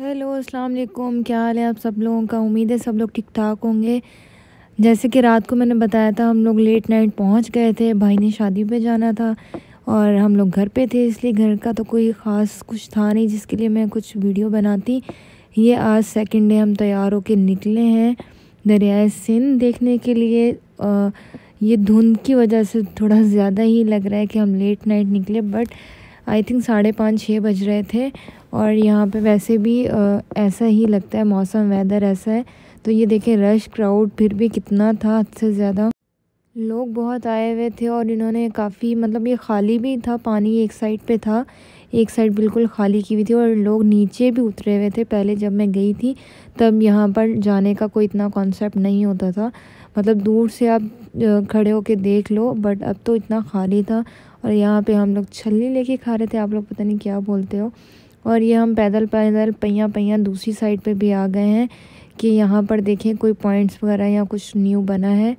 Hello अस्सलाम वालेकुम। क्या हाल है आप सब लोगों का। उम्मीद है सब लोग ठीक ठाक होंगे। जैसे कि रात को मैंने बताया था, हम लोग लेट नाइट पहुंच गए थे। भाई ने शादी पे जाना था और हम लोग घर पे थे, इसलिए घर का तो कोई ख़ास कुछ था नहीं जिसके लिए मैं कुछ वीडियो बनाती। ये आज सेकंड डे हम तैयार होके निकले हैं दरियाए सिंध देखने के लिए। ये धुंध की वजह से थोड़ा ज़्यादा ही लग रहा है कि हम लेट नाइट निकले, बट आई थिंक 5:30-6 बज रहे थे। और यहाँ पे वैसे भी ऐसा ही लगता है, मौसम वेदर ऐसा है। तो ये देखें, रश क्राउड फिर भी कितना था, हद से ज़्यादा लोग बहुत आए हुए थे। और इन्होंने काफ़ी, मतलब ये खाली भी था, पानी एक साइड पे था, एक साइड बिल्कुल खाली की हुई थी और लोग नीचे भी उतरे हुए थे। पहले जब मैं गई थी तब यहाँ पर जाने का कोई इतना कॉन्सेप्ट नहीं होता था, मतलब दूर से आप खड़े होके देख लो, बट अब तो इतना खाली था। और यहाँ पे हम लोग छल्ली लेके खा रहे थे, आप लोग पता नहीं क्या बोलते हो। और ये हम पैदल पैदल पैया पैया दूसरी साइड पे भी आ गए हैं कि यहाँ पर देखें कोई पॉइंट्स वगैरह या कुछ न्यू बना है।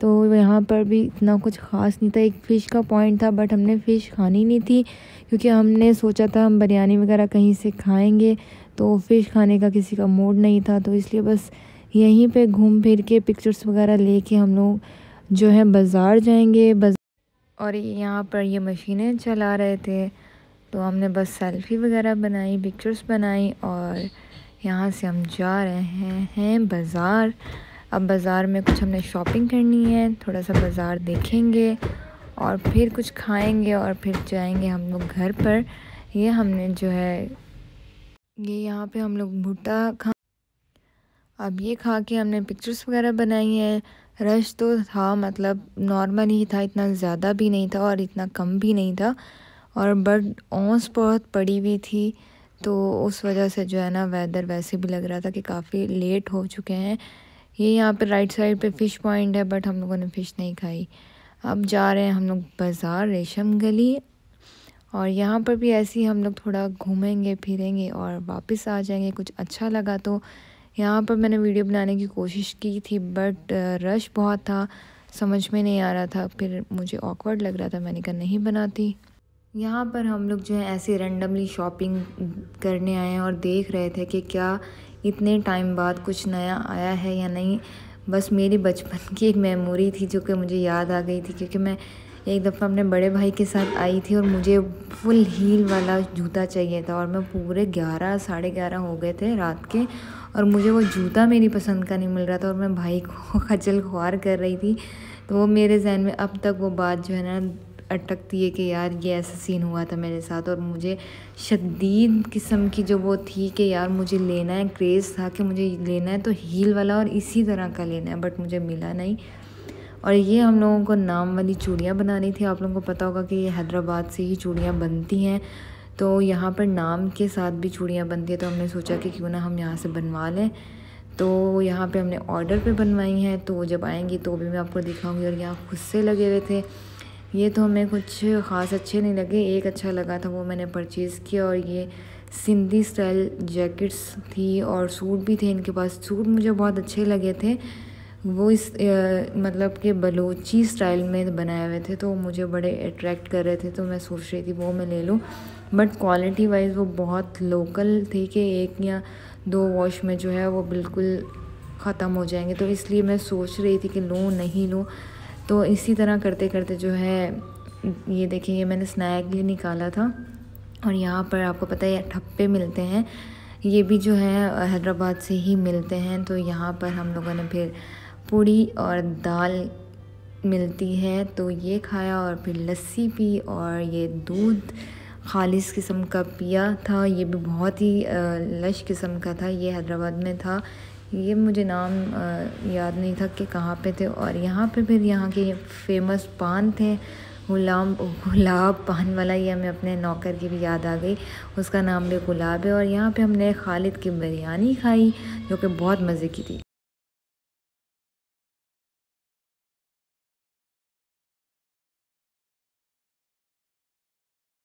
तो यहाँ पर भी इतना कुछ ख़ास नहीं था। एक फ़िश का पॉइंट था, बट हमने फ़िश खानी नहीं थी क्योंकि हमने सोचा था हम बिरयानी वगैरह कहीं से खाएंगे, तो फ़िश खाने का किसी का मूड नहीं था। तो इसलिए बस यहीं पे घूम फिर के पिक्चर्स वगैरह लेके हम लोग जो है बाज़ार जाएंगे। और यहाँ पर ये मशीनें चला रहे थे, तो हमने बस सेल्फ़ी वगैरह बनाई, पिक्चर्स बनाई और यहाँ से हम जा रहे हैं बाज़ार। अब बाज़ार में कुछ हमने शॉपिंग करनी है, थोड़ा सा बाज़ार देखेंगे और फिर कुछ खाएंगे और फिर जाएंगे हम लोग घर पर। ये हमने जो है ये यहाँ पे हम लोग भुट्टा अब ये खा के हमने पिक्चर्स वगैरह बनाई हैं। रश तो था, मतलब नॉर्मल ही था, इतना ज़्यादा भी नहीं था और इतना कम भी नहीं था। और बट ओस बहुत पड़ी हुई थी, तो उस वजह से जो है ना वेदर वैसे भी लग रहा था कि काफ़ी लेट हो चुके हैं। ये यहाँ पे राइट साइड पे फ़िश पॉइंट है, बट हम लोगों ने फ़िश नहीं खाई। अब जा रहे हैं हम लोग बाज़ार, रेशम गली। और यहाँ पर भी ऐसे ही हम लोग थोड़ा घूमेंगे फिरेंगे और वापस आ जाएंगे। कुछ अच्छा लगा तो यहाँ पर मैंने वीडियो बनाने की कोशिश की थी, बट रश बहुत था, समझ में नहीं आ रहा था, फिर मुझे ऑकवर्ड लग रहा था, मैंने कहा नहीं बनाती। यहाँ पर हम लोग जो है ऐसे रैंडमली शॉपिंग करने आए हैं और देख रहे थे कि क्या इतने टाइम बाद कुछ नया आया है या नहीं। बस मेरी बचपन की एक मेमोरी थी जो कि मुझे याद आ गई थी, क्योंकि मैं एक दफ़ा अपने बड़े भाई के साथ आई थी और मुझे फुल हील वाला जूता चाहिए था। और मैं पूरे 11 11:30 हो गए थे रात के और मुझे वो जूता मेरी पसंद का नहीं मिल रहा था और मैं भाई को खजल खुआर कर रही थी। तो वो मेरे जहन में अब तक वो बात जो है ना अटकती है कि यार ये ऐसा सीन हुआ था मेरे साथ। और मुझे शदीद किस्म की जो वो थी कि यार मुझे लेना है, क्रेज़ था कि मुझे लेना है तो हील वाला और इसी तरह का लेना है, बट मुझे मिला नहीं। और ये हम लोगों को नाम वाली चूड़ियाँ बनानी थी। आप लोगों को पता होगा कि ये हैदराबाद से ही चूड़ियाँ बनती हैं, तो यहाँ पर नाम के साथ भी चूड़ियाँ बनती है। तो हमने सोचा कि क्यों ना हम यहाँ से बनवा लें। तो यहाँ पे हमने ऑर्डर पे बनवाई हैं, तो जब आएंगी तो भी मैं आपको दिखाऊंगी। और यहाँ खुद से लगे हुए थे। ये तो हमें कुछ ख़ास अच्छे नहीं लगे, एक अच्छा लगा था वो मैंने परचेज़ किया। और ये सिंधी स्टाइल जैकेट्स थी और सूट भी थे इनके पास। सूट मुझे बहुत अच्छे लगे थे, वो इस मतलब कि बलोची स्टाइल में बनाए हुए थे, तो मुझे बड़े अट्रैक्ट कर रहे थे। तो मैं सोच रही थी वो मैं ले लूँ, बट क्वालिटी वाइज वो बहुत लोकल थी कि 1 या 2 वॉश में जो है वो बिल्कुल ख़त्म हो जाएंगे। तो इसलिए मैं सोच रही थी कि लूँ नहीं लूँ। तो इसी तरह करते करते जो है ये देखिए, ये मैंने स्नैक भी निकाला था। और यहाँ पर आपको पता है ठप्पे मिलते हैं, ये भी जो है हैदराबाद से ही मिलते हैं। तो यहाँ पर हम लोगों ने फिर पूड़ी और दाल मिलती है तो ये खाया और फिर लस्सी पी और ये दूध खालिस किस्म का पिया था। ये भी बहुत ही लश किस्म का था, ये हैदराबाद में था। ये मुझे नाम याद नहीं था कि कहाँ पे थे। और यहाँ पे फिर यहाँ के फेमस पान थे, गुलाब पान वाला। ये हमें अपने नौकर की भी याद आ गई, उसका नाम भी गुलाब है। और यहाँ पे हमने खालिद की बिरयानी खाई जो कि बहुत मज़े की थी।